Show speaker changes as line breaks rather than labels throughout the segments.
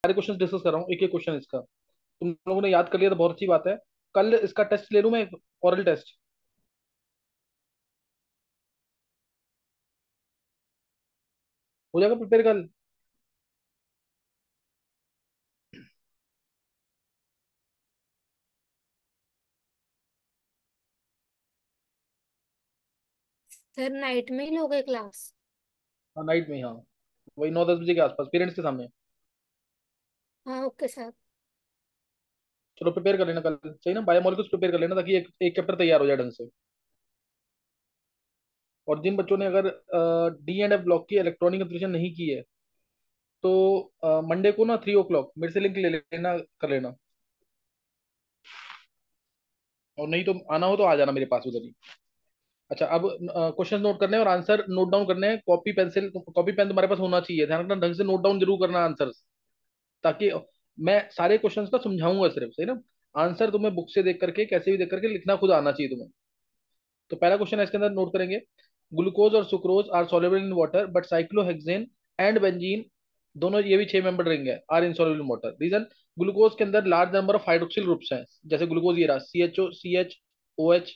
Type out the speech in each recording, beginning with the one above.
सारे question discuss कर रहा हूँ, एक एक क्वेश्चन इसका। तुम लोगों ने याद कर लिया तो बहुत अच्छी बात है। कल इसका टेस्ट ले लूँ मैं, ओरल टेस्ट। हो जाएगा प्रिपेयर कल?
सर नाइट में ही लोगे क्लास?
हाँ नाइट में ही, हाँ। वही 9-10 बजे के आसपास, पेरेंट्स के सामने।
हाँ ओके सर।
चलो प्रिपेयर कर लेना कल, सही ना? बायोमोलिक्यूल्स प्रिपेयर कर लेना, ताकि एक एक चैप्टर तैयार हो जाए ढंग से। और जिन बच्चों ने अगर डी एंड एफ ब्लॉक की इलेक्ट्रॉनिक कंप्लीशन नहीं की है, तो मंडे को ना 3 o'clock मेरे से लिंक ले लेना, कर लेना। और नहीं तो आना हो तो आ जाना मेरे पास उधर ही। अच्छा, अब क्वेश्चन नोट करने हैं और आंसर नोट डाउन करने हैं। कॉपी पेंसिल, कॉपी पेन तुम्हारे पास होना चाहिए। ध्यान रखना, ढंग से नोट डाउन जरूर करना आंसर, ताकि मैं सारे क्वेश्चंस का समझाऊंगा सिर्फ, सही ना? आंसर तुम्हें बुक से देख करके, कैसे भी देख करके लिखना खुद आना चाहिए तुम्हें। तो पहला क्वेश्चन है, इसके अंदर नोट करेंगे। ग्लूकोज और sucrose are soluble in water, but cyclohexane and benzene, दोनों ये भी 6 मेंबर रिंग है, are insoluble in water. Reason, glucose के अंदर large number of hydroxyl groups हैं। जैसे ग्लूकोज ये रहा, CHO CH OH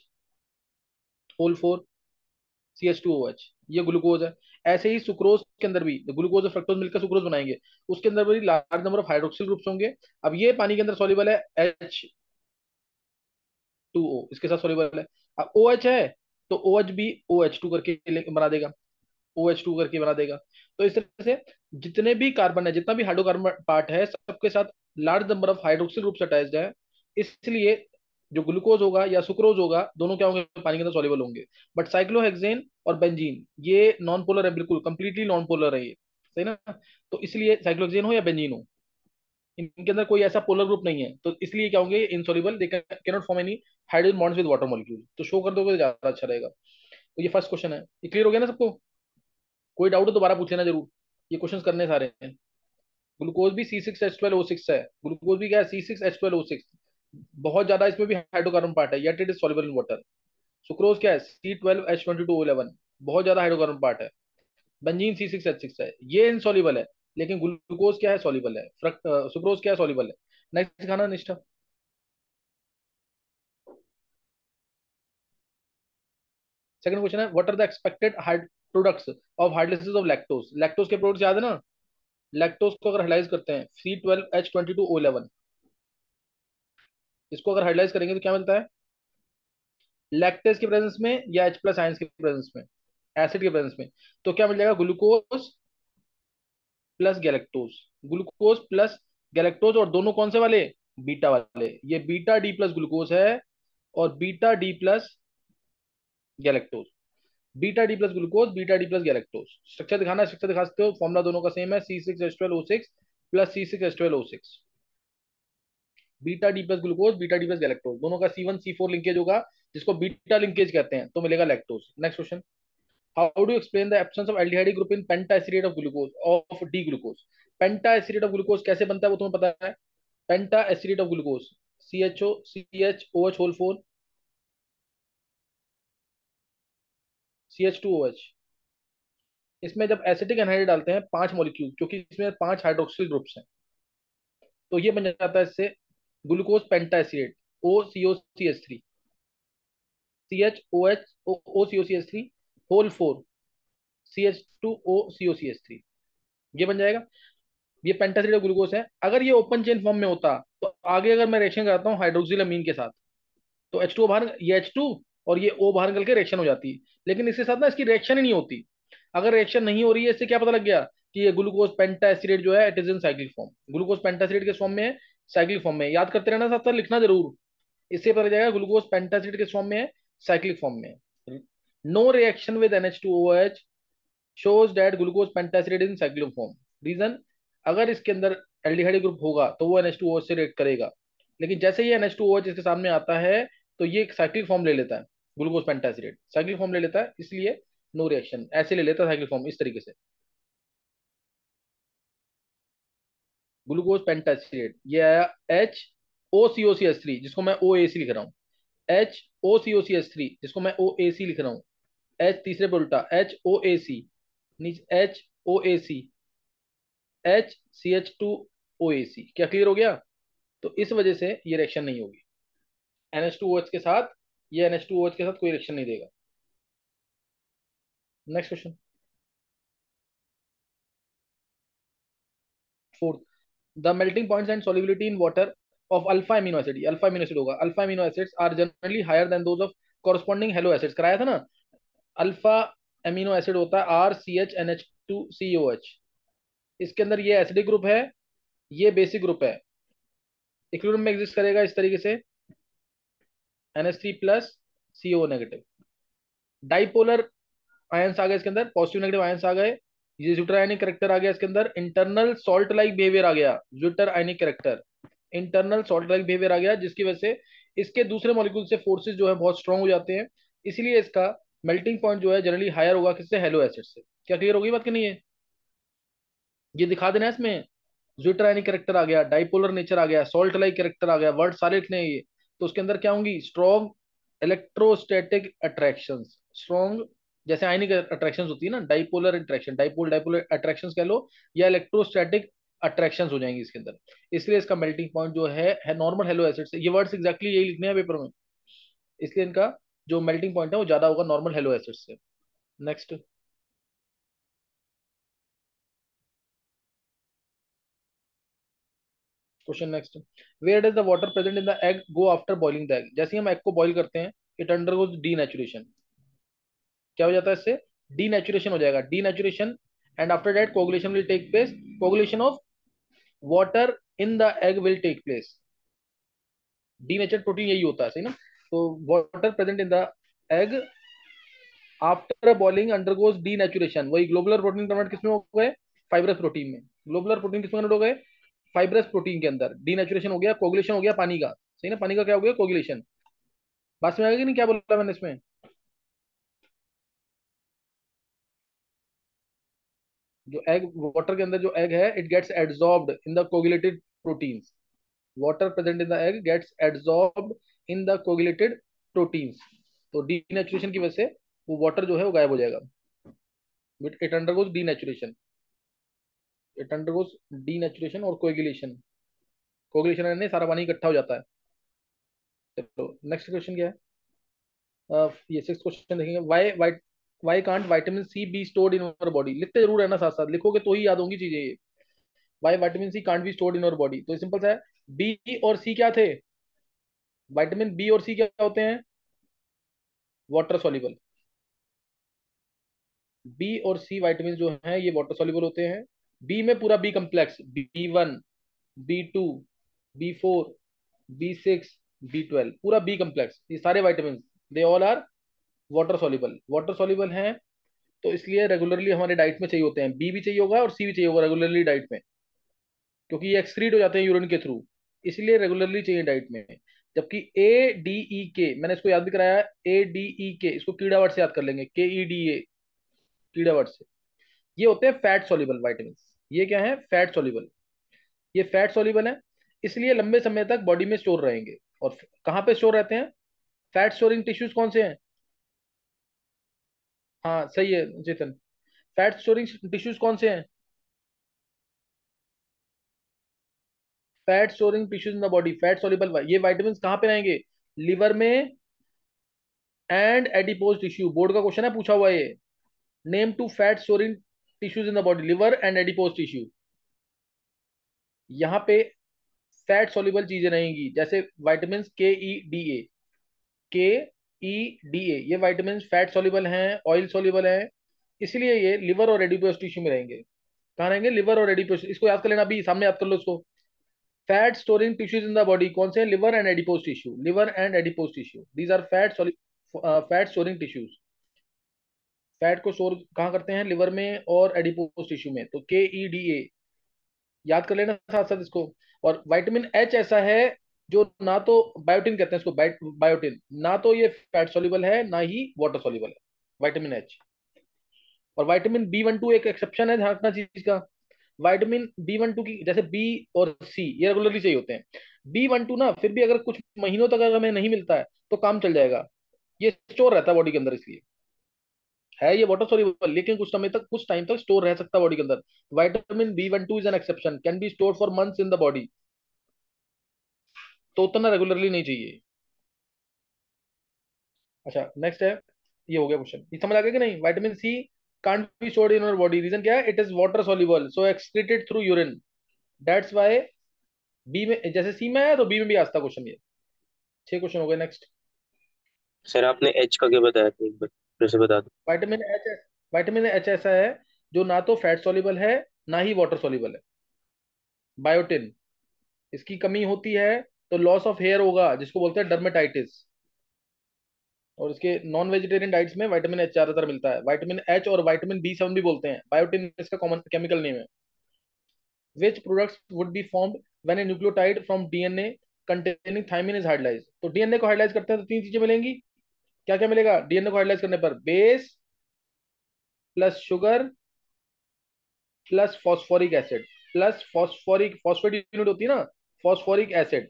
whole 4, CH2OH, ये ग्लूकोज है। ऐसे ही सुक्रोज के अंदर भी, ग्लूकोज और फ्रक्टोज मिलकर सुक्रोज बनाएंगे, उसके अंदर भी large number of hydroxyl groups होंगे। अब ये पानी के अंदर सॉल्युबल है, H2O इसके साथ सॉल्युबल है। अब OH है, तो OH भी OH2 करके बना देगा, OH2 करके बना देगा। तो इस तरह से जितने भी कार्बन है, जितना भी हाइड्रोकार्बन पार्ट है, सबके साथ large number of hydroxyl groups attached है। इसलिए जो ग्लूकोज होगा या सुक्रोज होगा, दोनों क्या होंगे? पानी के अंदर सॉल्युबल होंगे। बट साइक्लोहेक्सेन और बेंजीन ये नॉन पोलर है, बिल्कुल कंप्लीटली नॉन पोलर है ये, सही ना? तो इसलिए साइक्लोहेक्सेन हो या बेंजीन हो, इनके अंदर कोई ऐसा पोलर ग्रुप नहीं है, तो इसलिए क्या होंगे? Insoluble, they can not form any hydrogen bonds with water molecule. तो शो कर दोगे तो ज्यादा अच्छा रहेगा। तो ये फर्स्ट क्वेश्चन है, ये क्लियर हो गया ना सबको? कोई डाउट हो दोबारा पूछ लेना जरूर, ये क्वेश्चन करने सारे हैं। ग्लूकोज भी C6H12O6 है, ग्लूकोज भी क्या है? C6H12O6। बहुत ज्यादा इसमें भी हाइड्रोकार्बन पार्ट है, yet it is soluble in water. Sucrose क्या है? C12H22O11, बहुत ज्यादा हाइड्रोकार्बन पार्ट है। बेंजीन C6H6 है, ये इनसॉल्युबल है। लेकिन ग्लूकोज क्या है? सॉल्युबल है। सुक्रोज क्या है? सॉल्युबल है। नेक्स्ट खाना निष्ठा। सेकंड क्वेश्चन है, what are the expected products of hydrolysis of lactose? Lactose के प्रोडक्ट्स याद है ना? लैक्टोज को अगर हाइड्राइज करते हैं, C12H22O11, इसको अगर हाइड्राइज करेंगे तो क्या मिलता है? लैक्टेज के प्रेजेंस में या H+ आयंस के प्रेजेंस में, एसिड के प्रेजेंस में, तो क्या मिल जाएगा? Glucose plus galactose. Glucose plus galactose, और दोनों कौन से वाले? बीटा वाले। ये बीटा डी प्लस ग्लूकोज है, और beta D plus galactose. Beta D plus glucose, beta D plus galactose. Structure दिखाना है, स्ट्रक्चर दिखा सकते हो। फॉर्मुला दोनों का सेम है, C6H12O6 plus C6H12O6। Beta D plus glucose, beta D plus galactose, दोनों का C1 C4 लिंकेज होगा, जिसको बीटा लिंकेज कहते हैं, तो मिलेगा lactose. Next question, how do explain the absence of aldehyde group in penta acetate of glucose of D glucose? Penta acetate of glucose कैसे बनता है वो तुम्हें पता है? Penta acetate of glucose, CHO CH OH whole 4, CH2OH। इसमें जब acetic anhydride डालते हैं 5 मॉलिक्यूल, क्योंकि इसमें 5 हाइड्रोक्सिल ग्रुप्स हैं, तो ये बन जाता है इससे glucose penta acetate, OCOCH3, CHOH OCOCH3 whole 4, CH2OCOCH3, ये बन जाएगा। ये पेंटासिड ग्लूकोज है। अगर ये ओपन चेन फॉर्म में होता, तो आगे अगर मैं रिएक्शन कराता हूँ हाइड्रोक्सिल अमीन के साथ, तो H2O बाहर, ये H2 और ये O बाहर निकल के रिएक्शन हो जाती है। लेकिन इसके साथ ना इसकी रिएक्शन ही नहीं होती। अगर रिएक्शन नहीं हो रही है, इससे क्या पता लग गया कि ये ग्लूकोज पेंटासिडेट जो है, it is in cyclic form. Glucose pentaacetate के फॉर्म में है, साइक्लिक फॉर्म में है। याद करते रहना, साथ साथ लिखना जरूर। इससे पता लग जाएगा ग्लूकोज पेंटासिडेट के फॉर्म में है, साइक्लिक फॉर्म में है। No reaction with NH2OH shows that glucose pentacid in cyclic form. Reason, अगर इसके अंदर एल्डिहाइड ग्रुप होगा तो वो NH2OH से रिएक्ट करेगा। लेकिन जैसे ही NH2OH इसके सामने आता है, तो ये साइक्लिक फॉर्म ले लेता है। ग्लूकोज पेंटासिडेट साइक्लिक फॉर्म ले लेता है, इसलिए नो रिएक्शन, ऐसे ले लेता है साइक्लिक फॉर्म, इस तरीके से। ग्लूकोज पेंटासिडेट ये आया HOCOCH3, जिसको मैं OAC लिख रहा हूँ। HOCOCH3, जिसको मैं OAC लिख रहा हूँ। H तीसरे पे उल्टा, HOAC, नीचे HOAC, H CH2 ओ ए सी। क्या क्लियर हो गया? तो इस वजह से ये रिएक्शन नहीं होगी NH2OH के साथ, ये NH2OH के साथ कोई रिएक्शन नहीं देगा। Next question. Fourth, the melting points and solubility in water of alpha amino acid, alpha amino acid होगा, alpha amino acids are generally higher than those of corresponding halo acids, कराया था ना। Alpha amino acid होता है RCH NH2COH। इसके अंदर ये acidic group है, ये बेसिक ग्रुप है। इक्विलिब्रियम में एग्जिस्ट करेगा इस तरीके से, NH3+ CO negative. Dipolar ions आ गए इसके अंदर, पॉजिटिव नेगेटिव आयंस आ गए। ये ज्यूटर आयनिक करेक्टर आ गया इसके अंदर, इंटरनल सॉल्ट लाइक बिहेवियर आ गया, zwitter ionic character, internal salt like behaviour आ गया, जिसकी वजह से इसके दूसरे मॉलिक्यूल से फोर्सेस जो है बहुत स्ट्रांग हो जाते हैं। इसीलिए इसका मेल्टिंग पॉइंट जो है जनरली हायर होगा किससे, हेलो एसिड से। क्या क्लियर होगी बात कि नहीं है? ये दिखा देना है इसमें, ज्यूटर आयनिक करेक्टर आ गया, डाइपोलर नेचर आ गया, सॉल्ट लाइक करेक्टर आ गया, वर्ड सारे लिखने हैं ये। तो उसके अंदर क्या होंगी, स्ट्रॉन्ग इलेक्ट्रोस्टैटिक अट्रैक्शंस, स्ट्रॉन्ग, जैसे आयनिक अट्रैक्शंस होती है ना, dipolar attraction, dipole dipolar attractions कह लो, या इलेक्ट्रोस्टैटिक अट्रैक्शंस हो जाएंगी इसके अंदर। इसलिए इसका मेल्टिंग पॉइंट जो है नॉर्मल हेलो एसिड से। ये वर्ड्स एग्जैक्टली यही लिखने हैं पेपर में, इसलिए इनका जो मेल्टिंग पॉइंट है वो ज्यादा होगा नॉर्मल हेलो एसिड से। Next question, next, where does the water present in the egg go after boiling the egg? जैसे ही हम एग को बॉईल करते हैं, इट अंडरगोज डीनेचुरेशन। क्या हो जाता है इससे, डीनेचुरेशन हो जाएगा, denaturation. And after that coagulation will take place, coagulation of water in the egg will take place. Denatured protein यही होता है, सही ना। तो water present in the egg after boiling undergoes denaturation, वही ग्लोबुलर प्रोटीन कन्वर्ट किसमें हो गए, फाइब्रस प्रोटीन में। ग्लोबुलर प्रोटीन किसमें कन्वर्ट हो गए, फाइब्रस प्रोटीन के अंदर। डीनेचुरेशन हो गया, कोगुलेशन हो गया पानी का, सही ना, पानी का क्या हो गया, कोगुलेशन। बात में आएगी नहीं क्या बोला मैंने इसमें? जो एग, वाटर के अंदर जो एग है, it gets adsorbed in the coagulated proteins. Water present in the egg gets adsorbed in the coagulated proteins. तो डीनेचुरेशन की वजह से वो वाटर जो है वो गायब हो जाएगा। It undergoes denaturation, it undergoes denaturation और कोएगुलेशन। कोएगुलेशन यानी सारा पानी इकट्ठा हो जाता है। चलो नेक्स्ट क्वेश्चन क्या है? ये सिक्स क्वेश्चन देखेंगे। Why can't vitamin C be stored in our body? लिखते जरूर है ना, साथ साथ लिखोगे तो ही याद होंगी चीजें ये। Why vitamin C can't be stored in our body? तो सिंपल सा है, बी और सी क्या थे, विटामिन बी और सी क्या होते हैं, वाटर सॉल्युबल। बी और सी विटामिन जो हैं ये वाटर सॉल्युबल होते हैं। बी में पूरा B complex, B1, B2, B4, B6, B12, पूरा बी कम्प्लेक्स, ये सारे vitamin, they all are water soluble, water soluble हैं। तो इसलिए रेगुलरली हमारे डाइट में चाहिए होते हैं, बी भी चाहिए होगा और सी भी चाहिए होगा रेगुलरली डाइट में, क्योंकि ये एक्सक्रीट हो जाते हैं यूरिन के थ्रू, इसलिए रेगुलरली चाहिए डाइट में। जबकि ADE के, मैंने इसको याद भी कराया, ADE के, इसको कीड़ा वर्ड से याद कर लेंगे, KEDA, कीड़ा वर्ड से। ये होते हैं फैट सॉल्युबल वाइटामिन। ये क्या है, फैट सॉल्युबल। ये फैट सॉल्युबल है, इसलिए लंबे समय तक बॉडी में स्टोर रहेंगे। और कहाँ पे स्टोर रहते हैं, फैट स्टोरिंग टिश्यूज कौन से हैं? हाँ सही है चेतन, फैट स्टोरिंग टिश्यूज कौन से हैं, fat storing tissues in the body, fat soluble. ये वाइटामिन कहाँ पे रहेंगे, लिवर में एंड एडिपोज टिश्यू। बोर्ड का क्वेश्चन है, पूछा हुआ है ये। Name two fat storing tissues in the body, liver and adipose tissue. यहाँ पे फैट सॉल्युबल चीजें रहेंगी, जैसे वाइटामिन KEDA, KEDA, ये वाइटामिन फैट सॉल्युबल हैं, ऑयल सॉल्युबल हैं, इसलिए ये लिवर और एडिपोज टिश्यू में रहेंगे। कहाँ रहेंगे, लिवर और एडिपोज। इसको याद कर लेना, अभी सामने याद कर लो इसको। Fat storing tissues in the body कौन से हैं, liver and adipose tissue, liver and adipose tissue, these are fat storing tissues. Fat को स्टोर कहाँ करते हैं, लिवर में और एडिपोज टिश्यू में। तो KEDA याद कर लेना साथ साथ इसको। और विटामिन H ऐसा है जो ना तो, बायोटिन कहते हैं इसको, बायोटिन, ना तो ये फैट सॉल्युबल है ना ही वाटर सॉल्युबल है, विटामिन H। और विटामिन B12 एक एक्सेप्शन है ध्यान रखना चीज का। विटामिन B12 की, जैसे बी और सी ये रेगुलरली चाहिए होते हैं। B12 ना फिर भी अगर कुछ महीनों तक अगर हमें नहीं मिलता है तो काम चल जाएगा, ये स्टोर रहता है बॉडी के अंदर, इसलिए है ये वाटर सोल्यूबल, लेकिन कुछ टाइम तक स्टोर रह सकता है बॉडी के अंदर। Vitamin B12 is an exception, can be store for months in the body. तो उतना रेगुलरली नहीं चाहिए। अच्छा नेक्स्ट है, ये हो गया क्वेश्चन, ये समझ आ गया कि नहीं? Vitamin C can't be stored in your body, reason क्या है? It is water soluble so excreted through urine, that's why. B में जैसे सी में है तो बी में भी आता क्वेश्चन ये। 6 क्वेश्चन हो गए। नेक्स्ट।
सर आपने एच का क्या बताया था, एक बार फिर से बता दो।
विटामिन एच, विटामिन एच ऐसा है जो ना तो फैट सॉल्युबल है ना ही वाटर सॉल्युबल है। बायोटिन, इसकी कमी होती है तो लॉस ऑफ हेयर होगा, जिसको बोलते हैं डर्मेटाइटिस। और इसके नॉन वेजिटेरियन डाइट्स में विटामिन एच ज्यादातर मिलता है। विटामिन एच और विटामिन B7 भी बोलते हैं, बायोटिन इसका कॉमन केमिकल नेम है। Which products would be formed when a nucleotide from DNA containing thymine is hydrolysed? तो डीएनए को हाइड्राइज करते हैं तो तीन चीजें मिलेंगी। क्या क्या मिलेगा डीएनए को हाइड्राइज करने पर? Base plus sugar plus phosphoric acid plus phosphoric, phosphate unit होती है ना, फॉस्फोरिक एसिड।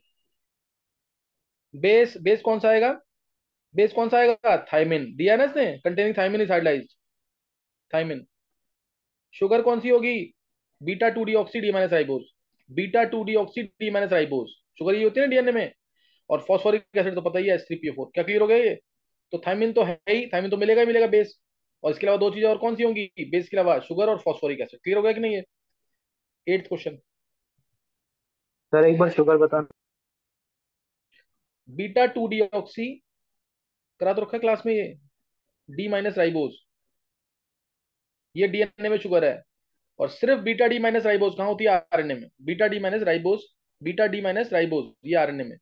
बेस, बेस कौन सा आएगा? बेस कौन सा आएगा? थायमिन, दिया है ना इसने, containing thymine is hydrolysed, thymine. Sugar कौन सी होगी? Beta 2 deoxy D minus ribose, beta 2 deoxy D minus ribose, sugar ये होती है ना डीएनए में। और फॉस्फोरिक एसिड तो पता ही है, H3PO4। क्या क्लियर हो गया ये? तो थायमिन तो है ही, थायमिन तो मिलेगा ही मिलेगा बेस। और इसके अलावा दो चीजें और कौन सी होंगी बेस के अलावा? शुगर और फॉस्फोरिक एसिड। क्लियर हो गया कि नहीं? ये 8th क्वेश्चन।
सर एक बार शुगर बताना।
बीटा 2 डीऑक्सी, करा तो रखा है क्लास में ये, डी माइनस राइबोज, ये डीएनए में शुगर है। और सिर्फ बीटा डी माइनस राइबोज कहाँ होती है? आरएनए में। Beta D minus ribose, beta D minus ribose ये आरएनए में।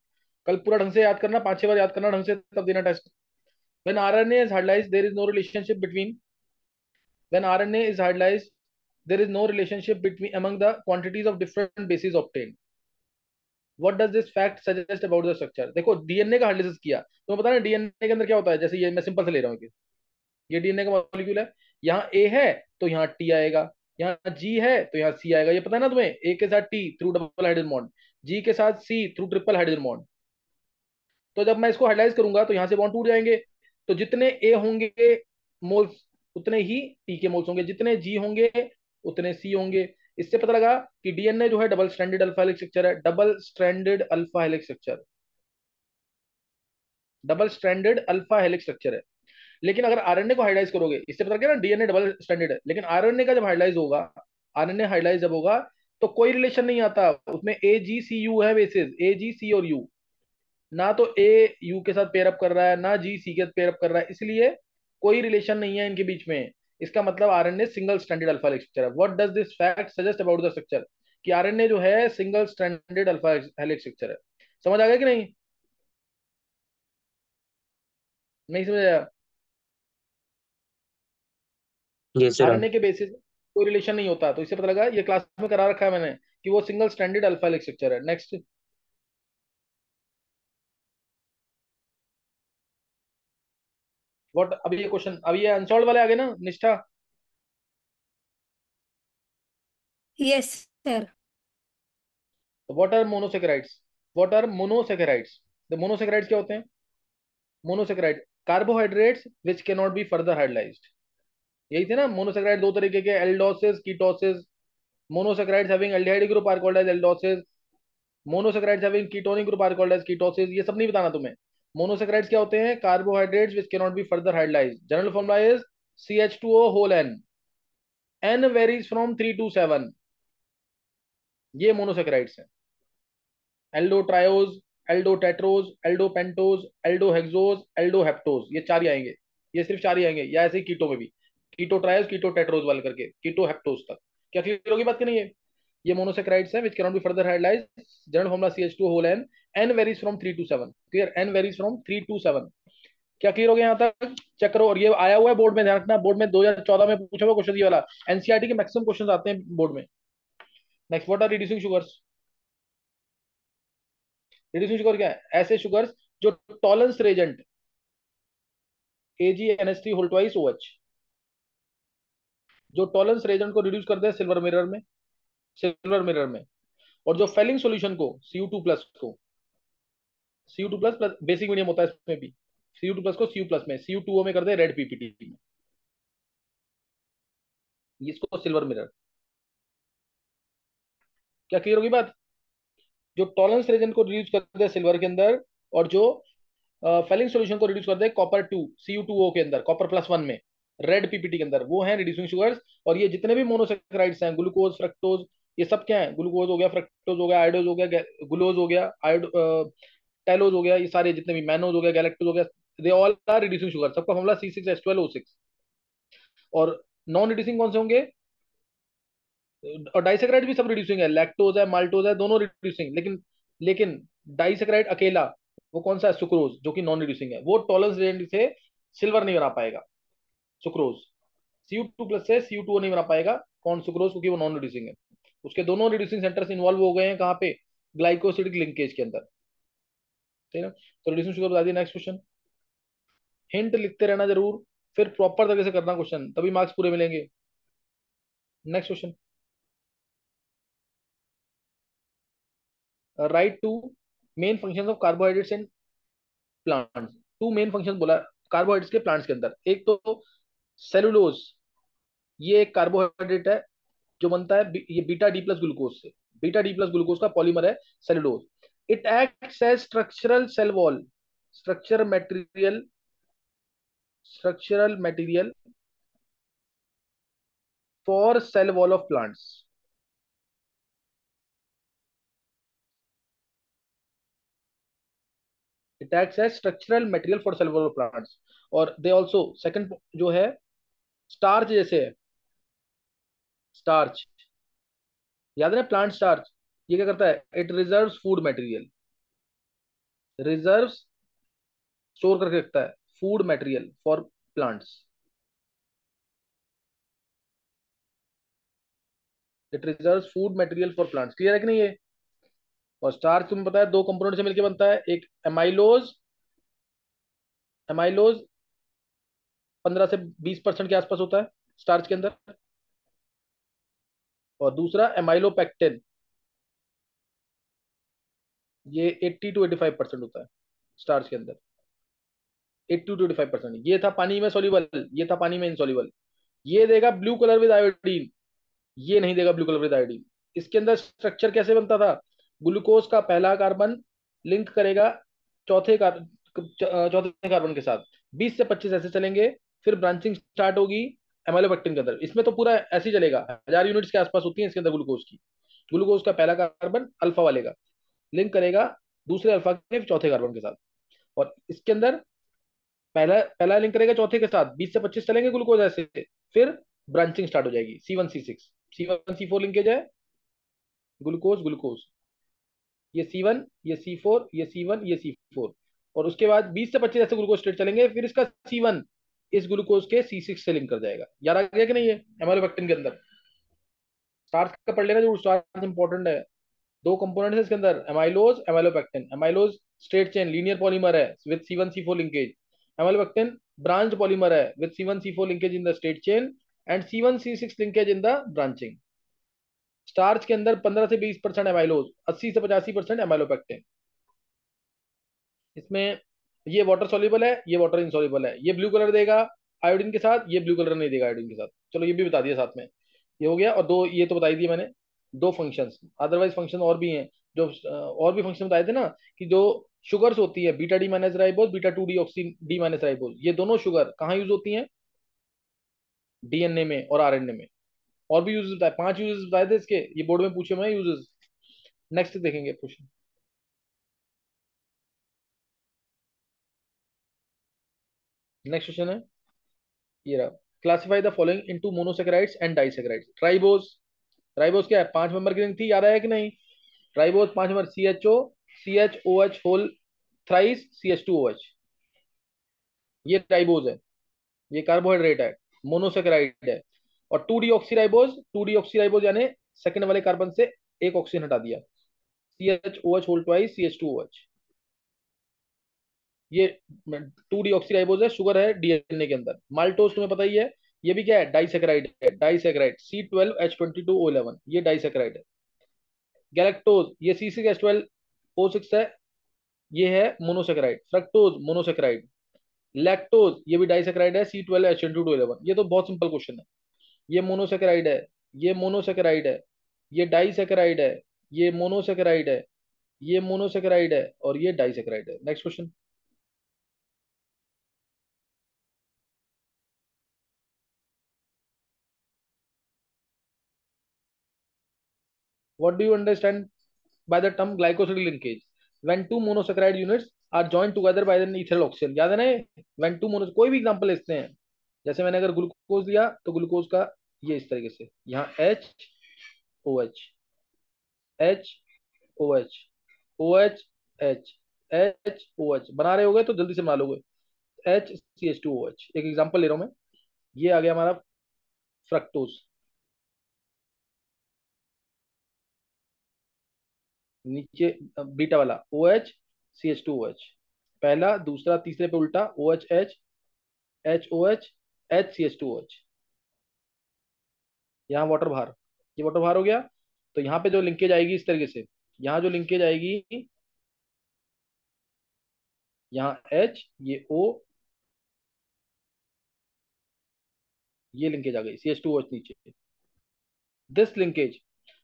कल पूरा ढंग से याद करना, 5 6 बार याद करना ढंग से, तब देना test. When RNA is hydrolysed there is no relationship between, when RNA is hydrolysed there is no relationship between among the quantities of different bases obtained. What does this fact suggest about the structure? देखो DNA का hydrolysis किया तो पता है DNA के अंदर क्या होता है। जैसे ये मैं सिंपल से ले रहा हूँ, ये डीएनए का मॉलिक्यूल है, यहाँ ए है तो यहाँ टी आएगा, यहाँ जी है तो यहाँ सी आएगा। ये पता है ना तुम्हें, ए के साथ T through double hydrogen bond, G के साथ C through triple hydrogen bond. तो जब मैं इसको हाइड्राइज करूंगा तो यहाँ से बॉन्ड टूट जाएंगे। तो जितने ए होंगे मोल्स, उतने ही टी के मोल्स होंगे, जितने जी होंगे उतने सी होंगे। इससे पता लगा कि डीएनए जो है double stranded alpha helix structure है, double stranded alpha helix structure, double stranded alpha helix structure है। लेकिन अगर आरएनए को हाइड्राइज करोगे, इससे पता लगे ना डीएनए डबल स्टैंडर्ड है, लेकिन आरएनए का जब हाइड्राइज होगा, आरएनए हाइड्राइज जब होगा तो कोई रिलेशन नहीं आता उसमें। AGCU है बेसिस, AGC और यू, ना तो ए यू के साथ पेयरअप कर रहा है ना जी सी के साथ पेयरअप कर रहा है, इसलिए कोई रिलेशन नहीं है इनके बीच में। इसका मतलब RNA single stranded alpha helix structure है। What does this fact suggest about the structure? कि आरएनए जो है single stranded alpha helix structure है। समझ आ गया कि नहीं? नहीं समझ आया?
ये सर हाँ।
आरएनए के बेसिस कोई रिलेशन नहीं होता, तो इससे पता लगा, ये क्लास में करा रखा है मैंने, कि वो single stranded alpha helix structure है। नेक्स्ट। व्हाट, अभी ये क्वेश्चन, अभी ये अनसॉल्व वाले आ गए ना निष्ठा?
Yes sir.
तो what are monosaccharides? What are monosaccharides? The monosaccharides क्या होते हैं? Monosaccharide, carbohydrates which can not be further hydrolysed. यही थे ना मोनोसेकेराइड, दो तरीके के, aldoses ketoses. Monosaccharides having aldehyde group are called as aldoses, monosaccharides having ketonic group are called as ketoses. ये सब नहीं बताना तुम्हें। मोनोसेकेराइड्स क्या होते हैं? Carbohydrates which can not be further hydrolysed. General formula is CH2O whole N, N varies from 3 to 7। ये monosaccharides हैं। एल्डोट्रायोज, एल्डोटेट्रोज, एल्डोपेंटोज, एल्डोहेक्सोज, एल्डोहेप्टोज, ये चार ही आएंगे। ये सिर्फ चार ही आएंगे, या ऐसे ही कीटो में भी, कीटो ट्रायोज कीटो टेट्रोज वाले करके कीटो हेप्टोज तक। क्या क्लियर होगी बात की नहीं है? ये मोनोसेक्राइड्स हैं which can not be further hydrolyse. General formula CH2 whole N, N varies from 3 to 7। Clear, N varies from 3 to 7। क्या क्लियर हो गया यहाँ तक? चेक करो। और ये आया हुआ है बोर्ड में, ध्यान रखना, बोर्ड में 2014 में पूछा हुआ क्वेश्चन, ये वाला एनसीईआरटी के मैक्सिमम क्वेश्चन आते हैं बोर्ड में। Next, what are reducing sugars? Reducing sugar क्या है? ऐसे शुगर्स जो Tollens reagent, AgNH3 whole twice OH, जो टॉलरेंस रेजेंट को रिड्यूस करते हैं सिल्वर मिरर में, सिल्वर मिरर में। और जो फेलिंग सॉल्यूशन को, Cu2 प्लस को, Cu2 plus plus basic medium होता है इसमें भी, Cu2 प्लस को Cu प्लस में, Cu2O में करते हैं रेड PPT में। इसको सिल्वर मिरर। क्या क्लियर होगी बात? जो टॉलरेंस रीजन को रिड्यूस करते हैं सिल्वर के अंदर, और जो फेलिंग सॉल्यूशन को रिड्यूस करते हैं कॉपर टू Cu2O के अंदर, कॉपर प्लस 1 में, रेड पीपीटी के अंदर, वो है रिड्यूसिंग शुगर्स। और ये जितने भी मोनोसेक्राइड्स हैं, ग्लूकोज, फ्रक्टोज, ये सब क्या है? ग्लूकोज हो गया, फ्रक्टोज हो गया, आयोडोज हो गया, ग्लूकोज हो गया, आयोड टेलोज हो गया, ये सारे जितने भी मैनोज हो गया, गैलेक्टोज हो गया, they all are reducing sugar. सबका फॉर्मूला C6H12O6। और नॉन रिड्यूसिंग कौन से होंगे? और डाइसेक्राइड भी सब रिड्यूसिंग है, लैक्टोज है, माल्टोज है, दोनों रिड्यूसिंग। लेकिन लेकिन डाइसेक्राइड अकेला, वो कौन सा है? सुक्रोज, जो कि नॉन रिड्यूसिंग है, वो टॉलरेंस रेंज से सिल्वर नहीं बना पाएगा। सुक्रोज Cu2+ से Cu2O नहीं बना पाएगा। कौन? सुक्रोज, क्योंकि वो नॉन रिड्यूसिंग है। उसके दोनों रिड्यूसिंग सेंटर्स इन्वॉल्व हो गए हैं कहाँ पे? ग्लाइकोसिडिक लिंकेज के अंदर। ठीक है, तो रिड्यूसिंग शुगर बता दिए। Next question. हिंट लिखते रहना जरूर, फिर प्रॉपर तरीके से करना क्वेश्चन, तभी मार्क्स पूरे मिलेंगे। Next question. Write two main functions of carbohydrates in plants. Two main function बोला कार्बोहाइड्रेट्स के प्लांट्स के अंदर। एक तो सेलुलोज, ये एक कार्बोहाइड्रेट है जो बनता है ये बीटा डी प्लस ग्लूकोज से। बीटा डी प्लस ग्लूकोज का पॉलीमर है cellulose. It acts as structural cell wall, structure material, structural material for cell wall of plants. It acts as structural material for cell wall of plants. और they also, second जो है, starch जैसे है। Starch, याद है ना, plant starch. ये क्या करता है? It reserves food material, reserves, store करके रखता है food material for plants. It reserves food material for plants. Clear है कि नहीं ये? और स्टार्च तुम्हें पता है दो कंपोनेंट से मिलकर बनता है, एक एमाइलोज, एमाइलोज 15 से 20% के आसपास होता है स्टार्च के अंदर, और दूसरा एमाइलोपेक्टिन, ये 80 to 85% होता है स्टार्च के अंदर। 80 to 85%। ये था पानी में सोल्यूबल, ये था पानी में इनसोल्यूबल। ये देगा ब्लू कलर विद आयोडीन, ये नहीं देगा ब्लू कलर विद आयोडीन। इसके अंदर स्ट्रक्चर कैसे बनता था? ग्लूकोज का पहला कार्बन लिंक करेगा चौथे कार्बन के साथ, 20 से 25 ऐसे चलेंगे, फिर ब्रांचिंग स्टार्ट होगी एमाइलोपेक्टिन के अंदर। इसमें तो पूरा ऐसे ही चलेगा, 1000 यूनिट्स के आसपास होती है इसके अंदर ग्लूकोज की। ग्लूकोज का पहला कार्बन अल्फा वाले का लिंक करेगा दूसरे अल्फा के चौथे कार्बन के साथ, और इसके अंदर पहला पहला लिंक करेगा चौथे के साथ, 20 से 25 चलेंगे ग्लूकोज ऐसे, फिर ब्रांचिंग स्टार्ट हो जाएगी C1C6, C1C4 लिंकेज है, ग्लूकोज ग्लूकोज, ये C1, ये C4, ये C1, ये C4। और उसके बाद 20 से 25 ऐसे ग्लूकोज स्टेट चलेंगे, फिर इसका C1 इस ग्लूकोज के C6 से लिंक कर जाएगा। याद आ गया कि नहीं? है एमाइलोपेक्टिन के अंदर। स्टार्च का पढ़ लेना जरूर, स्टार्च इंपॉर्टेंट है। दो कंपोनेंट है इसके अंदर, amylose, amylopectin. Amylose straight chain linear polymer है with C1C4 linkage. Amylopectin branch polymer है with C1C4 linkage in the straight chain and C1C6 linkage in the branching. Starch के अंदर 15 से 20% एमाइलोज, 80 से 85% एमाइलोपेक्टिन। इसमें ये वाटर सॉल्युबल है, ये वाटर इनसॉल्युबल है। ये ब्लू कलर देगा आयोडीन के साथ, ये ब्लू कलर नहीं देगा आयोडीन के साथ। चलो ये भी बता दिया साथ में, ये हो गया। और दो ये तो बता ही दिए मैंने, दो फंक्शंस। अदरवाइज फंक्शन और भी हैं, जो और भी फंक्शन बताए थे ना, कि जो शुगर्स होती है beta D minus ribose, beta 2 deoxy D minus ribose, ये दोनों शुगर कहाँ यूज होती हैं? डीएनए में और आरएनए में। और भी यूजेस बताए, 5 यूजेस बताए थे इसके, ये बोर्ड में पूछे हुए हैं यूजेस। नेक्स्ट देखेंगे क्वेश्चन। नेक्स्ट क्वेश्चन है ये रहा। Classify the following into monosaccharides and disaccharides. Ribose, ribose क्या है? 5 मेंबर की रिंग थी, याद आया कि नहीं? Ribose 5 number, CHO, CHOH whole thrice, CH2OH, ये राइबोज है, ये कार्बोहाइड्रेट है, मोनोसेकेराइड है। और 2 डीऑक्सीराइबोज, 2 डीऑक्सीराइबोज यानी सेकंड वाले कार्बन से एक ऑक्सीजन हटा दिया, CHOH होल ट्वाइस, CH2OH, ये 2 डीऑक्सीराइबोज है, शुगर है डीएनए के अंदर। माल्टोज तुम्हें पता ही है, ये भी क्या है? डाइसेकेराइड है, डाइसेकेराइड C12H22O11, ये डाइसेकेराइड है। गैलेक्टोज, ये C6H12O6 है, ये है मोनोसेकेराइड। Fructose monosaccharide. लैक्टोज, ये भी डाइसेकेराइड है, C12H22O11। ये तो बहुत सिंपल क्वेश्चन है। ये मोनोसेकेराइड है, ये मोनोसेकेराइड है, ये डाइसेकेराइड है, ये मोनोसेकेराइड है, ये मोनोसेकेराइड है, और ये डाइसेकेराइड है। Next question. What do you understand by the term glycosidic linkage? When two monosaccharide units are joined together by an ethyl oxygen, याद है ना ये? When two mono, कोई भी एग्जांपल लेते हैं, जैसे मैंने अगर ग्लूकोज लिया तो ग्लूकोज का ये इस तरीके से, यहाँ H O H, H O H, O H H, H O H बना रहे होगे तो जल्दी से बना लोगे। H C H two O H, एक एग्जांपल ले रहा हूं मैं। ये आ गया हमारा फ्रक्टोज, नीचे बीटा वाला O H C H two O H, पहला दूसरा तीसरे पे उल्टा O H H, H O H, H C H two O H, यहाँ वाटर बाहर, ये वाटर बाहर हो गया। तो यहाँ पे जो लिंकेज आएगी इस तरीके से, यहाँ जो लिंकेज आएगी, यहाँ एच, ये ओ, ये लिंकेज आ गई C H two O H नीचे। This linkage,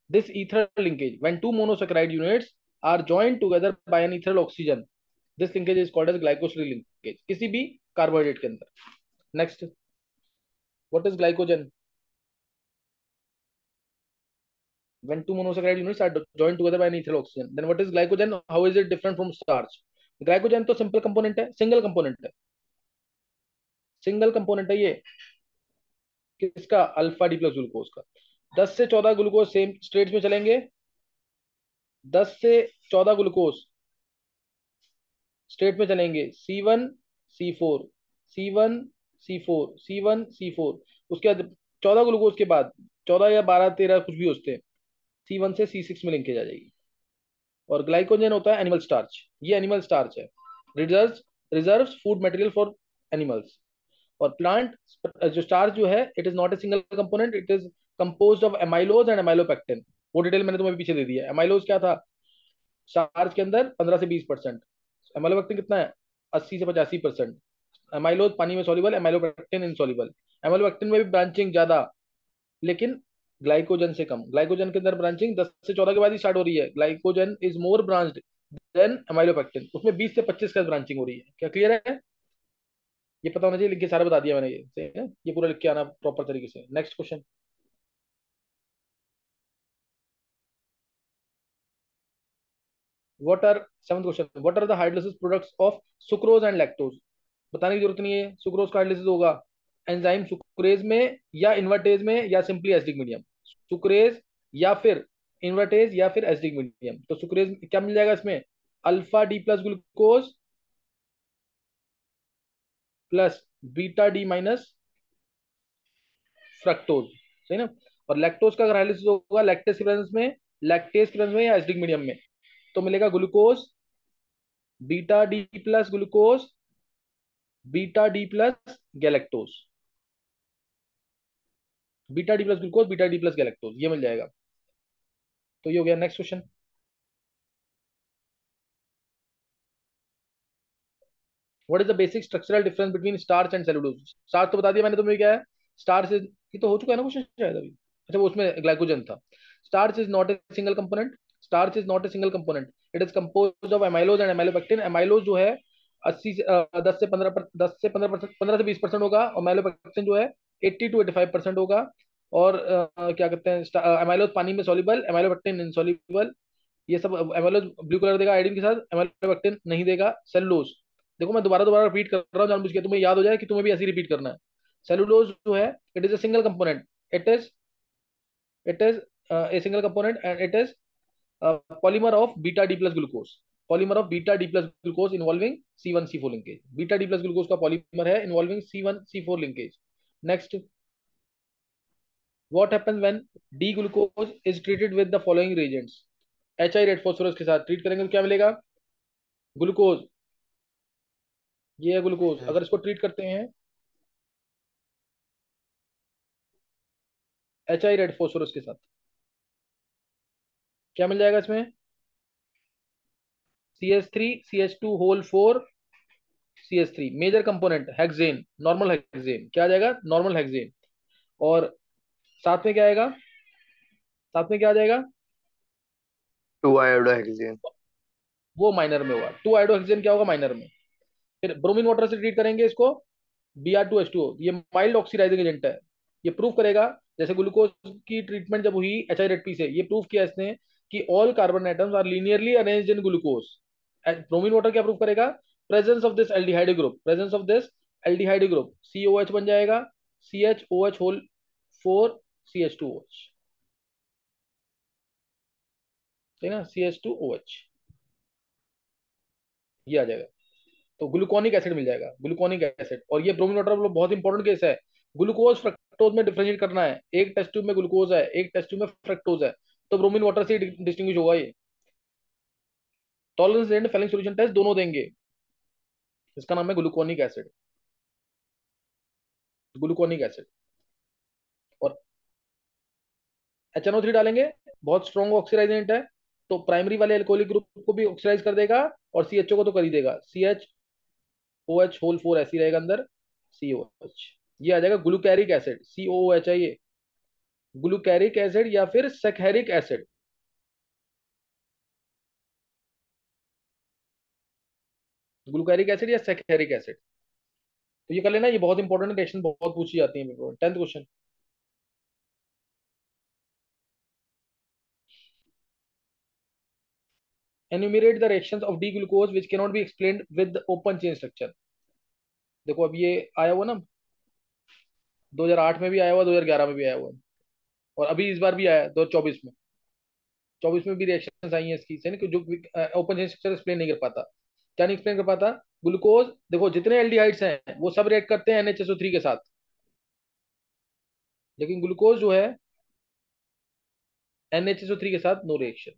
this ethyl linkage, when two monosaccharide units are joined together by an ethyl oxygen, this linkage is called as glycosidic linkage, किसी भी carbohydrate के अंदर। Next, what is glycogen? When two monosaccharide units are joined together by an ethyl oxygen, then what is glycogen? How is it different from starch? Glycogen तो simple component है, single component है, single component है ये, किसका? Alpha D plus glucose का। 10 से 14 glucose same states में चलेंगे, 10 से 14 ग्लूकोज स्टेट में चलेंगे, C1 C4, C1 C4, C1 C4, उसके बाद 14 ग्लूकोज के बाद 14 या 12 13 कुछ भी होते हैं, C1 से C6 में लिंकेज आ जाएगी। और ग्लाइकोजन होता है एनिमल स्टार्च, ये एनिमल स्टार्च है, reserve reserve food material for animals. और प्लांट जो स्टार्च जो है, it is not a single component, it is composed of amylose and amylopectin. वो डिटेल मैंने तुम्हें पीछे दे दिया है। एमाइलोज क्या था स्टार्च के अंदर? 15 से 20%। एमाइलोपेक्टिन कितना है? 80 से 85%। एमाइलोज पानी में सॉल्युबल, एमाइलोपेक्टिन इनसॉल्युबल। एमाइलोपेक्टिन में भी ब्रांचिंग ज्यादा, लेकिन ग्लाइकोजन से कम। ग्लाइकोजन के अंदर ब्रांचिंग 10 से 14 के बाद ही स्टार्ट हो रही है। Glycogen is more branched than amylopectin, उसमें 20 से 25 का ब्रांचिंग हो रही है। क्या क्लियर है? ये पता होना चाहिए, लिख के सारा बता दिया मैंने, ये सही है? ये पूरा लिख के आना प्रॉपर तरीके से। Next question. What are, seventh question, what are the hydrolysis products of sucrose and lactose? बताने की जरूरत नहीं है, सुक्रोज का हाइड्रोलाइसिस होगा एंजाइम सुक्रेज में या इन्वर्टेज में या सिंपली एसिडिक मीडियम। सुक्रेज या फिर इन्वर्टेज या फिर एसिडिक मीडियम। तो सुक्रेज क्या मिल जाएगा इसमें? Alpha D plus glucose plus beta D minus fructose, सही ना? और लैक्टोज का अगर हाइड्रोलाइसिस होगा लैक्टेज की प्रेजेंस में, लैक्टेज की प्रेजेंस में या एसिडिक मीडियम में, तो मिलेगा glucose beta D plus glucose beta D plus galactose, beta D plus glucose beta D plus galactose, ये मिल जाएगा। तो ये हो गया। Next question. What is the basic structural difference between starch and cellulose? Starch तो बता दिया मैंने तुम्हें क्या है। स्टार्च इज, ये तो हो चुका है ना क्वेश्चन शायद अभी। अच्छा, वो उसमें ग्लाइकोजन था। Starch is not a single component, starch is not a single component, it is composed of amylose and amylopectin. Amylose जो है 80 से 10 से 15%, 15 से 20% होगा, और एमाइलोपेक्टिन जो है 80 to 85% होगा। और क्या कहते हैं, एमाइलोज पानी में सॉल्युबल, एमाइलोपेक्टिन इनसॉल्युबल। ये सब एमाइलोज ब्लू कलर देगा आयोडीन के साथ, एमाइलोपेक्टिन नहीं देगा। सेलुलोज, देखो मैं दोबारा दोबारा रिपीट कर रहा हूँ जानबूझ के, तुम्हें याद हो जाए कि तुम्हें भी ऐसे रिपीट करना है। सेलुलोज जो है, it is a single component, it is a single component and it is polymer of beta D plus glucose, polymer of beta D plus glucose involving C1 C4 linkage. Beta D plus glucose का polymer है involving C1 C4 linkage. Next, what happens when D glucose is treated with the following reagents? HI red phosphorus के साथ treat करेंगे तो क्या मिलेगा? Glucose, ये है ग्लूकोज। अगर इसको ट्रीट करते हैं HI रेड फॉस्फोरस के साथ, क्या मिल जाएगा इसमें? CH3 CH2 whole 4 CH3, major component hexane, normal hexane, क्या आ जाएगा? Normal hexane. और साथ में क्या आएगा, साथ में क्या आ जाएगा?
2 आयोडोहेक्सेन।
वो माइनर में हुआ, 2 आयोडोहेक्सेन क्या होगा माइनर में। फिर ब्रोमीन वाटर से ट्रीट करेंगे इसको, Br2H2O, ये माइल्ड ऑक्सीडाइजिंग एजेंट है। ये प्रूव करेगा, जैसे ग्लूकोज की ट्रीटमेंट जब हुई HI-REDP से, ये प्रूव किया इसने कि all carbon atoms are linearly arranged in glucose. Bromine water क्या प्रूव करेगा? Presence of this aldehyde group, presence of this aldehyde group, COH बन जाएगा, CHOH होल 4, CH2OH, ठीक है ना, CH2OH, ये आ जाएगा। तो ग्लूकोनिक एसिड मिल जाएगा, ग्लूकोनिक एसिड। और ये ब्रोमीन वाटर बहुत इंपॉर्टेंट केस है। ग्लूकोज फ्रक्टोज में डिफरेंशिएट करना है, एक टेस्ट ट्यूब में ग्लूकोज है, एक टेस्ट ट्यूब में फ्रक्टोज है, तो ब्रोमीन वाटर से डिस्टिंग्विश होगा ये। Tollens and Fehling solution test दोनों देंगे, इसका नाम है ग्लूकोनिक एसिड, ग्लूकोनिक एसिड। और HNO3 डालेंगे, बहुत स्ट्रॉन्ग ऑक्सीडाइजेंट है, तो प्राइमरी वाले एल्कोहलिक ग्रुप को भी ऑक्सीडाइज कर देगा, और CHO को तो कर ही देगा, CHOH होल 4 ऐसी रहेगा अंदर, COH। ये आ जाएगा ग्लूकैरिक एसिड, COOH है ये, ग्लूकैरिक एसिड या फिर सैकैरिक एसिड। ग्लूकैरिक एसिड या सैकैरिक एसिड, तो ये कर लेना, ये बहुत इंपॉर्टेंट रिएक्शन, बहुत पूछी जाती है पेपर में। 10th question, enumerate the reactions of D glucose which can not be explained with open chain structure. देखो अब ये आया हुआ ना, 2008 में भी आया हुआ, 2011 में भी आया हुआ, और अभी इस बार भी आया 2024 में। 24 में भी रिएक्शंस आई हैं इसकी, यानी कि जो ओपन चेन स्ट्रक्चर एक्सप्लेन नहीं कर पाता। क्या नहीं एक्सप्लेन कर पाता? ग्लूकोज, देखो जितने एल्डिहाइड्स हैं वो सब रिएक्ट करते हैं NHSO3 के साथ, लेकिन ग्लूकोज जो है NHSO3 के साथ no reaction.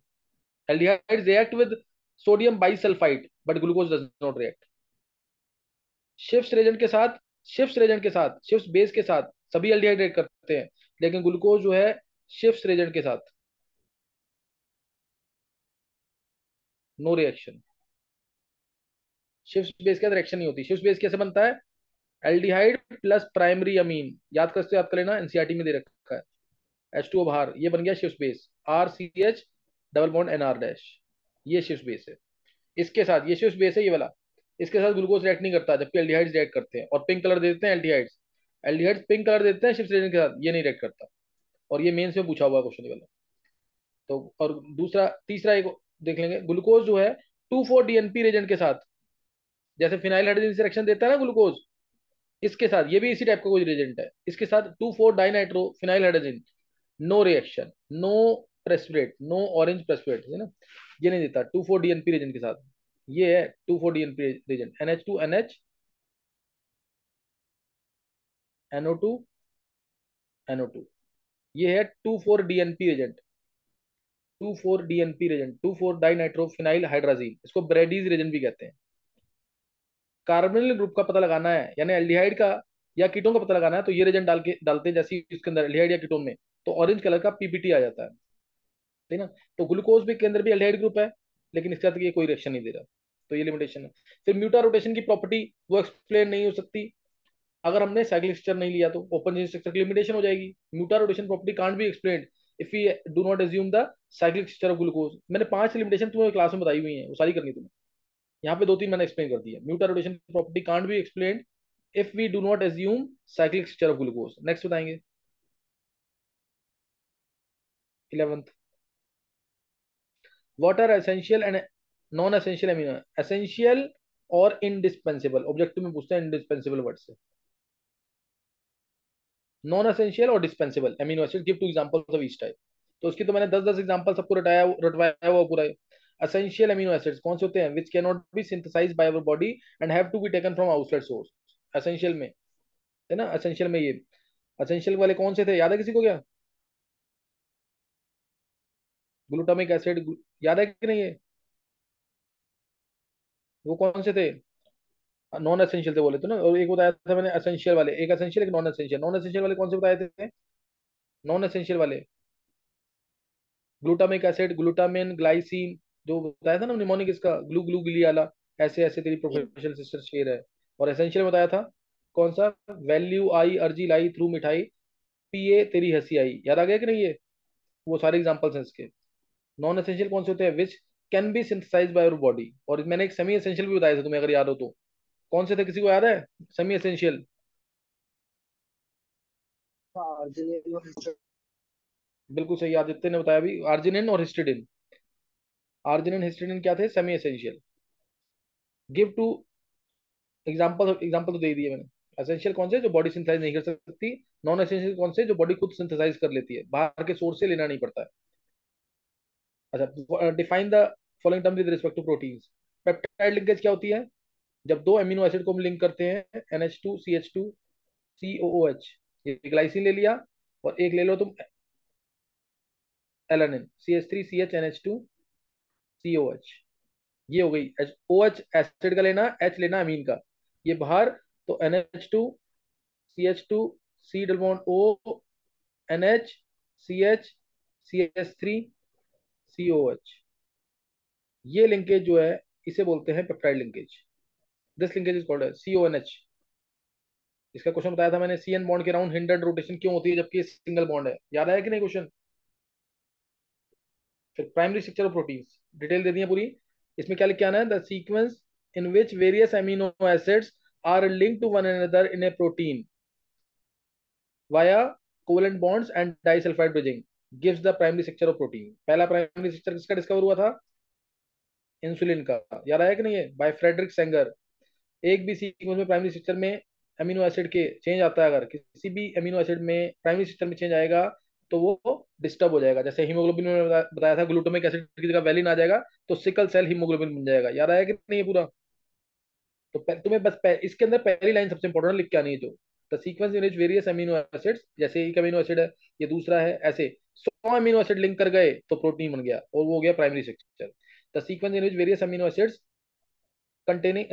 Aldehydes react with sodium bisulfite, but glucose does not react. शिफ्ट रेजेंट के साथ, शिफ्ट रेजेंट के साथ, शिफ्ट बेस के साथ सभी एल्डिहाइड रिएक्ट करते हैं, लेकिन ग्लूकोज जो है शिफ्ट रेजेंट के साथ नो रिएक्शन। शिफ्ट बेस के साथ रिएक्शन नहीं होती। शिफ्ट बेस कैसे बनता है? एल्डिहाइड प्लस प्राइमरी अमीन, याद करते, याद कर लेना, एनसीईआरटी में दे रखा है। H2O बाहर, ये बन गया shift base, RCH double bond NR dash, ये शिफ्ट बेस है। इसके साथ, ये शिफ्ट बेस है ये वाला, इसके साथ ग्लूकोज रिएक्ट नहीं करता, जबकि एल्डिहाइड्स रिएक्ट करते हैं, और पिंक कलर दे देते हैं एल्डिहाइड्स, एल्डिहाइड्स पिंक कलर देते हैं शिफ्ट रिएजेंट के साथ, ये नहीं रिएक्ट करता। और ये मेंस में पूछा हुआ क्वेश्चन वाला। तो और दूसरा, तीसरा एक देख लेंगे, ग्लूकोज जो है 2,4-DNP रिएजेंट के साथ, जैसे फिनाइल हाइड्रोजन से रिएक्शन देता है ना ग्लूकोज, इसके साथ ये भी इसी टाइप का कोई रिएजेंट है, इसके साथ 2,4-डाइनाइट्रो phenyl hydrogen, no reaction, no precipitate, no orange precipitate, है ना, ये नहीं देता 2,4-DNP रिएजेंट के साथ। ये है 2,4-DNP reagent, NH2NH, NO2, NO2, ये है 2,4-DNP agent, 2,4-DNP agent, 2,4-डाइनाइट्रोफिनाइल hydrazine, इसको ब्रेडीज एजेंट भी कहते हैं। कार्बोनिल ग्रुप का पता लगाना है, यानी एल्डिहाइड का या कीटोन का पता लगाना है, तो ये एजेंट डालते हैं, जैसे इसके अंदर एल्डिहाइड या कीटोन में, तो ऑरेंज कलर का PPT आ जाता है, ठीक ना। तो ग्लूकोज भी के अंदर भी एल्डिहाइड ग्रुप है, लेकिन इसके साथ ये कोई रिएक्शन नहीं दे रहा, तो ये लिमिटेशन है। फिर म्यूटा रोटेशन की प्रॉपर्टी वो एक्सप्लेन नहीं हो सकती अगर हमने साइक्लिक स्ट्रक्चर नहीं लिया, तो ओपन चेन स्ट्रक्चर की लिमिटेशन हो जाएगी। Mutarotation property can't be explained if we do not assume the cyclic structure of glucose. मैंने 5 लिमिटेशन तुम्हें क्लास में बताई हुई हैं, वो सारी करनी तुम्हें, यहाँ पे 2-3 मैंने एक्सप्लेन कर दी है। Mutarotation property can't be explained if we do not assume cyclic structure of glucose. Next बताएंगे 11th, what are essential and non essential amino, essential और इनडिस्पेंसेबल, ऑब्जेक्टिव में पूछते हैं इनडिस्पेंसेबल वर्ड से, नॉन एसेंशियल और dispensable amino acid, give 2 examples of each type. तो उसकी तो मैंने 10-10 एग्जांपल सबको रटवाया हुआ पूरा। एसेंशियल एमिनो एसिड्स कौन से होते हैं? Which can not be synthesised by our body and have to be taken from outside source. Essential में, है ना, एसेंशियल में ये एसेंशियल वाले कौन से थे, याद है किसी को क्या? ग्लूटामिक एसिड, याद है कि नहीं है? वो कौन से थे? नॉन एसेंशियल थे बोले तो ना, और एक बताया था मैंने एसेंशियल वाले, एक एसेंशियल एक नॉन एसेंशियल। नॉन एसेंशियल वाले कौन से बताए थे? नॉन एसेंशियल वाले ग्लूटामिक एसिड, ग्लूटामिन, ग्लाइसिन, जो बताया था ना निमोनिक, इसका ग्लू ग्लू गिलियाला, ऐसे ऐसे तेरी प्रोफेशनल सिस्टर शेर है। और एसेंशियल में बताया था कौन सा? वैल्यू आई अर्जी लाई थ्रू मिठाई, पिए तेरी हंसी आई, याद आ गया कि नहीं ये? वो सारे एग्जांपल्स हैं इसके। नॉन एसेंशियल कौन से होते हैं? Which can be synthesize by your body. और मैंने एक सेमी एसेंशियल भी बताया था तुम्हें, अगर याद हो तो। कौन से थे, किसी को याद है? Semi essential. बिल्कुल सही, आदित्य ने बताया भी, आर्जिनिन और हिस्टिडिन। आर्जिनिन हिस्टिडिन क्या थे? Semi essential. Give two example, example तो दे दिए मैंने। एसेंशियल कौन से, जो बॉडी सिंथेसाइज नहीं कर सकती। नॉन एसेंशियल कौन से, जो बॉडी खुद सिंथेसाइज कर लेती है, बाहर के सोर्स से लेना नहीं पड़ता है। अच्छा, define the following term with respect to proteins. Peptide linkage क्या होती है? जब दो अमीनो एसिड को हम लिंक करते हैं, NH2 CH2 COOH, ये ग्लाइसिन ले लिया, और एक ले लो तुम एलानिन, CH3CHNH2COH। ये हो गई। OH एसिड का लेना, H लेना अमीन का, ये बाहर। तो NH2 CH2 C double bond O, NH CH CH3COH। ये लिंकेज जो है, इसे बोलते हैं peptide linkage. This linkage is called CONH। इसका क्वेश्चन बताया था मैंने, CN बॉन्ड के राउंड हिंडर्ड रोटेशन क्यों होती है जबकि सिंगल बॉन्ड है? याद आया कि नहीं क्वेश्चन? फिर primary structure of proteins, detail दे दी है पूरी। इसमें क्या लिख के आना है? The sequence in which various amino acids are linked to one another in a protein via covalent bonds and disulphide bridging gives the primary structure of protein. पहला प्राइमरी स्ट्रक्चर किसका डिस्कवर हुआ था? इंसुलिन का। याद आया कि नहीं है? By Frederick Sanger. एक भी सीक्वेंस में प्राइमरी स्ट्रक्चर में अमीनो एसिड के चेंज आता है, अगर किसी भी अमीनो एसिड में प्राइमरी स्ट्रक्चर में चेंज आएगा, तो वो डिस्टर्ब हो जाएगा। जैसे हीमोग्लोबिन में बताया था, ग्लूटामिक एसिड की जगह वैलिन आ जाएगा, तो सिकल सेल हीमोग्लोबिन बन जाएगा। याद आया कि नहीं है पूरा? तो तुम्हें बस इसके अंदर पहली लाइन सबसे इंपॉर्टेंट लिख के आनी है, जो the sequence in which various amino acids, जैसे एक अमीनो एसिड है, ये दूसरा है, ऐसे 100 अमीनो एसिड लिंक कर गए तो प्रोटीन बन गया, और वो हो गया primary structure. The sequence in which various amino acids containing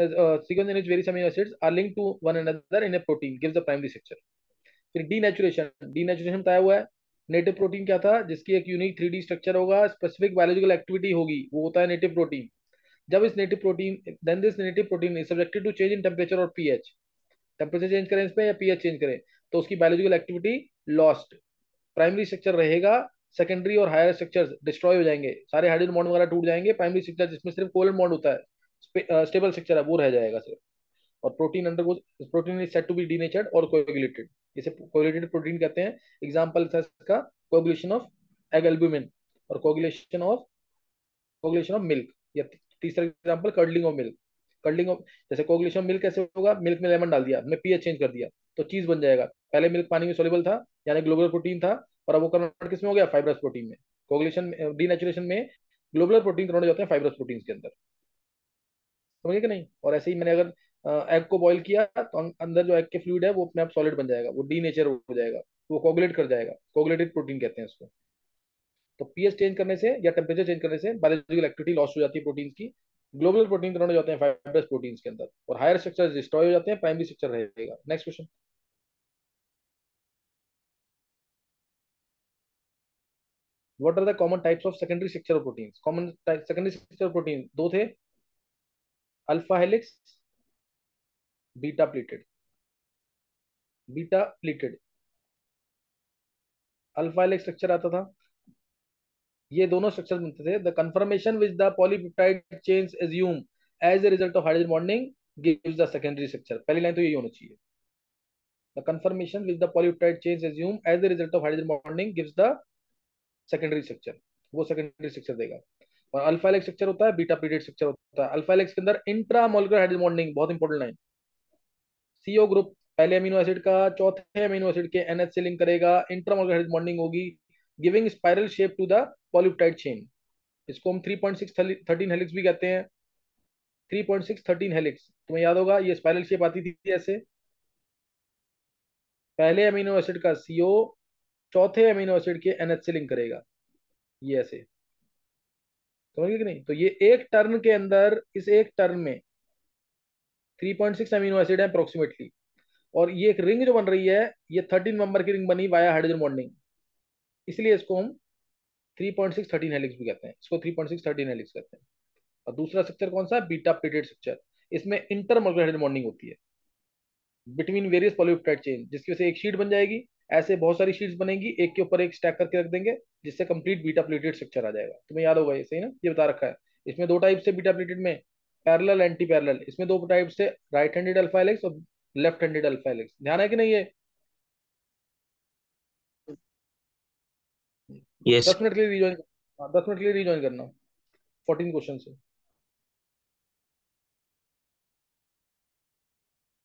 sequence in which various amino acids are linked to one another in a protein gives the primary structure. फिर डीनेचुरेशन, डीनेचुरेशन बताया हुआ है। नेटिव प्रोटीन क्या था? जिसकी एक unique 3D structure होगा, specific biological activity होगी, वो होता है नेटिव प्रोटीन। जब इस native protein, then this native protein is subjected to change in temperature और पीएच। टेम्परेचर चेंज करें इसमें या पीएच चेंज करें, तो उसकी biological activity lost. Primary structure रहेगा, सेकेंडरी और हायर स्ट्रक्चर्स डिस्ट्रॉय हो जाएंगे, सारे हाइड्रोजन बॉन्ड वगैरह टूट जाएंगे। प्राइमरी स्ट्रक्चर जिसमें सिर्फ कोवलेंट बॉन्ड होता है, स्टेबल स्ट्रक्चर है, वो रह जाएगा सिर्फ। और protein under protein is said to be denatured और कोएगुलेटेड, इसे कोएगुलेटेड प्रोटीन कहते हैं। एग्जांपल था इसका कोएगुलेशन ऑफ एग एल्ब्यूमिन, और कोएगुलेशन ऑफ मिल्क, या तीसरा example curdling of milk. Curdling of, जैसे कोएगुलेशन ऑफ मिल्क कैसे होगा? मिल्क में लेमन डाल दिया, मैं पीएच चेंज कर दिया, तो चीज बन जाएगा। पहले मिल्क पानी में सोल्यूबल था, यानी ग्लोबुलर प्रोटीन था, और अब वो कन्वर्ट किस में हो गया? फाइब्रस प्रोटीन में। कोएगुलेशन, डीनेचुरेशन में ग्लोबुलर प्रोटीन कन्वर्ट हो जाते हैं फाइब्रस प्रोटीन के अंदर। समझे कि नहीं? और ऐसे ही मैंने अगर एग को बॉईल किया, तो अंदर जो एग के फ्लूइड है वो अपने आप सॉलिड बन जाएगा, वो डीनेचर हो जाएगा, वो कोगुलेट कर जाएगा, कोगुलेटेड प्रोटीन कहते हैं इसको। तो पीएच चेंज करने से या टेम्परेचर चेंज करने से बायोलॉजिकल एक्टिविटी लॉस हो जाती है प्रोटीन की। ग्लोबुलर प्रोटीन कन्वर्ट हो जाते हैं फाइब्रस प्रोटीन के अंदर, और हायर स्ट्रक्चर डिस्ट्रॉय हो जाते हैं, प्राइमरी स्ट्रक्चर रहेगा। Next question. What are the common types of secondary structure of proteins? Common secondary structure of protein दो थे, alpha helix, beta pleated. Beta pleated, alpha helix structure आता था, ये दोनों स्ट्रक्चर बनते थे। The conformation which the polypeptide chains assume as a result of hydrogen bonding gives the secondary structure. पहली line तो यही होना चाहिए, the conformation which the polypeptide chains assume as a result of hydrogen bonding gives the secondary structure, वो secondary structure देगा। और alpha helix structure होता है, बीटा पीरियड स्ट्रक्चर होता है। अल्फा हेलिक्स के अंदर इंट्रामोलुलर हाइड्रोजन बॉन्डिंग, बहुत इंपॉर्टेंट लाइन। सीओ ग्रुप पहले अमीनो एसिड का चौथे अमीनो एसिड के एनएच से लिंक करेगा, इंट्रामोलुलर हाइड्रोजन बॉन्डिंग होगी, giving spiral shape to the polypeptide chain. इसको हम 3.613 हेलिक्स भी कहते हैं। 3.613 हेलिक्स तुम्हें याद होगा, ये स्पाइरल शेप आती थी ऐसे। पहले अमीनो एसिड का सीओ चौथे अमीनो एसिड के एनएच से लिंक करेगा, ये ऐसे। समझ गए कि नहीं? तो ये एक टर्न के अंदर, इस एक टर्न में 3.6 अमीनो एसिड है अप्रोक्सीमेटली। और ये एक रिंग जो बन रही है, ये 13 नंबर की रिंग बनी वाया हाइड्रोजन बॉन्डिंग, इसलिए इसको हम 3.613 हेलिक्स भी कहते हैं, इसको 3.613 हेलिक्स कहते हैं। और दूसरा स्ट्रक्चर कौन सा? Beta pleated structure. इसमें इंटरमोलुलर हाइड्रोजन बॉन्डिंग होती है बिटवीन वेरियस पॉलीपेप्टाइड चेन, जिसकी वजह से एक शीट बन जाएगी, ऐसे बहुत सारी शीट्स बनेंगी, एक के ऊपर एक स्टैक करके रख देंगे, जिससे कंप्लीट बीटा प्लेटेड स्ट्रक्चर आ जाएगा। तुम्हें याद होगा ये, सही ना, ये बता रखा है। इसमें दो टाइप से बीटा प्लेटेड में, पैरेलल एंटी पैरेलल, इसमें दो टाइप से, राइट हैंडेड अल्फा हेलिक्स और लेफ्ट हैंडेड अल्फा हेलिक्स। ध्यान है कि नहीं ये?
यस।
10 मिनट के लिए रिज्वाइन, 10 मिनट के लिए रिज्वाइन करना 14 क्वेश्चन से।